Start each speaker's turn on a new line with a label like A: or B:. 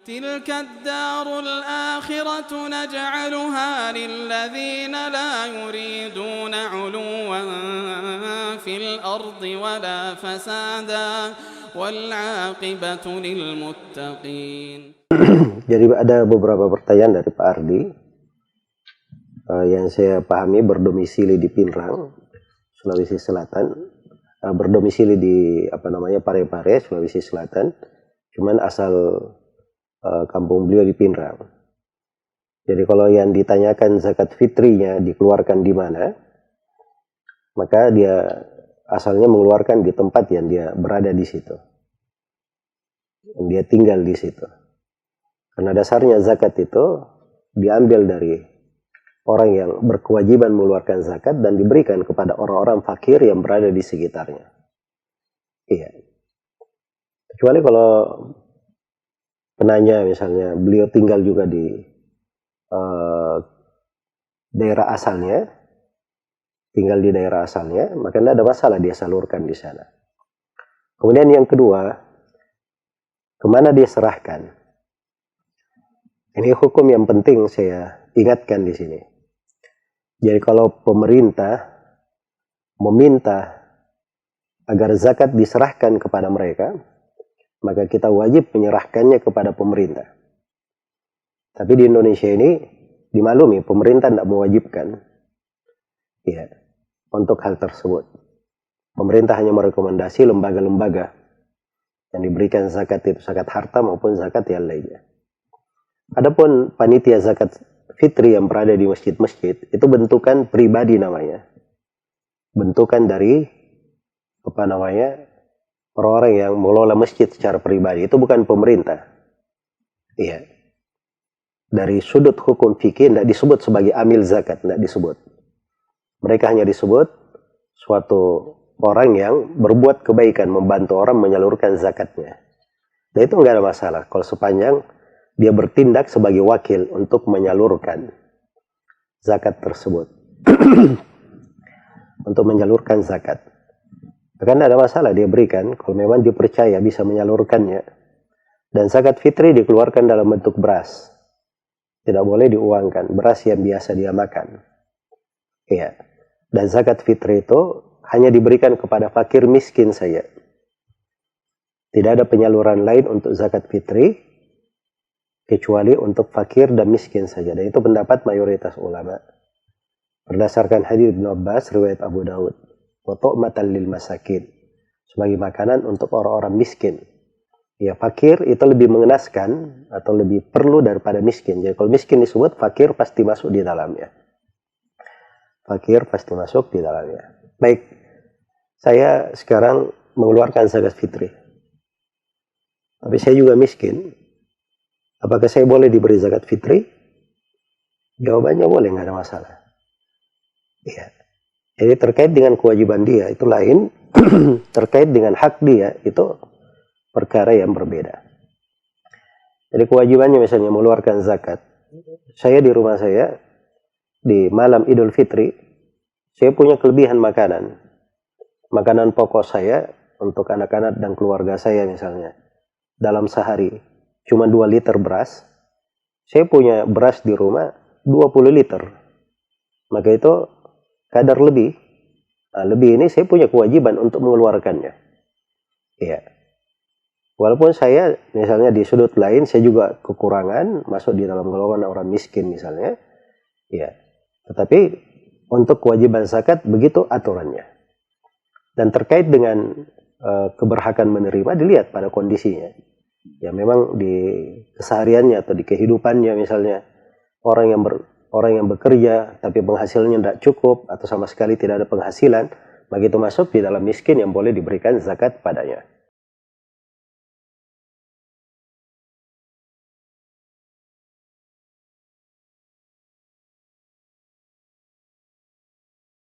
A: تلك الدار الآخرة نجعلها للذين لا يريدون علوا في الأرض ولا فسادا والعاقبة للمتقين.
B: Jadi ada beberapa pertanyaan dari Pak Ardi yang saya pahami berdomisili di Pinrang, Sulawesi Selatan, berdomisili di Parepare, Sulawesi Selatan, cuman asal kampung beliau di Pinrang. Jadi kalau yang ditanyakan zakat fitrinya dikeluarkan di mana, maka dia asalnya mengeluarkan di tempat yang dia berada di situ, yang dia tinggal di situ. Karena dasarnya zakat itu diambil dari orang yang berkewajiban mengeluarkan zakat dan diberikan kepada orang-orang fakir yang berada di sekitarnya. Iya. Kecuali kalau penanya misalnya beliau tinggal juga di daerah asalnya, maka tidak ada masalah dia salurkan di sana. Kemudian yang kedua, kemana dia serahkan? Ini hukum yang penting saya ingatkan di sini. Jadi kalau pemerintah meminta agar zakat diserahkan kepada mereka, maka kita wajib menyerahkannya kepada pemerintah. Tapi di Indonesia ini dimaklumi pemerintah tidak mewajibkan ya, untuk hal tersebut. Pemerintah hanya merekomendasi lembaga-lembaga yang diberikan zakat itu zakat harta maupun zakat yang lainnya. Adapun panitia zakat fitri yang berada di masjid-masjid itu bentukan pribadi namanya. Bentukan dari orang-orang yang mengelola masjid secara pribadi, itu bukan pemerintah. Iya. Dari sudut hukum fikih tidak disebut sebagai amil zakat, tidak disebut. Mereka hanya disebut suatu orang yang berbuat kebaikan, membantu orang menyalurkan zakatnya. Dan itu nggak ada masalah kalau sepanjang dia bertindak sebagai wakil untuk menyalurkan zakat tersebut. Untuk menyalurkan zakat. Bahkan tidak ada masalah dia berikan kalau memang dia percaya bisa menyalurkannya. Dan zakat fitri dikeluarkan dalam bentuk beras. Tidak boleh diuangkan, beras yang biasa dia makan. Iya. Dan zakat fitri itu hanya diberikan kepada fakir miskin saja. Tidak ada penyaluran lain untuk zakat fitri kecuali untuk fakir dan miskin saja. Dan itu pendapat mayoritas ulama. Berdasarkan hadis Ibnu Abbas riwayat Abu Daud, wa tu'matan lil masakin, sebagai makanan untuk orang-orang miskin. Ya, fakir itu lebih mengenaskan atau lebih perlu daripada miskin. Jadi kalau miskin disebut, fakir pasti masuk di dalamnya. Fakir pasti masuk di dalamnya. Baik, saya sekarang mengeluarkan zakat fitri. Tapi saya juga miskin. Apakah saya boleh diberi zakat fitri? Jawabannya boleh, nggak ada masalah. Iya. Jadi terkait dengan kewajiban dia itu lain, terkait dengan hak dia itu perkara yang berbeda. Jadi kewajibannya misalnya mengeluarkan zakat. Saya di rumah saya di malam Idul Fitri, saya punya kelebihan makanan. Makanan pokok saya untuk anak-anak dan keluarga saya misalnya. Dalam sehari cuma 2 liter beras. Saya punya beras di rumah 20 liter. Maka itu kadar lebih. Nah, lebih ini saya punya kewajiban untuk mengeluarkannya. Iya. Walaupun saya misalnya di sudut lain saya juga kekurangan, masuk di dalam golongan orang miskin misalnya. Iya. Tetapi untuk kewajiban zakat begitu aturannya. Dan terkait dengan keberhakan menerima dilihat pada kondisinya. Ya memang di kesehariannya atau di kehidupannya misalnya orang yang bekerja tapi penghasilannya tidak cukup atau sama sekali tidak ada penghasilan, maka itu masuk di dalam miskin yang boleh diberikan zakat padanya.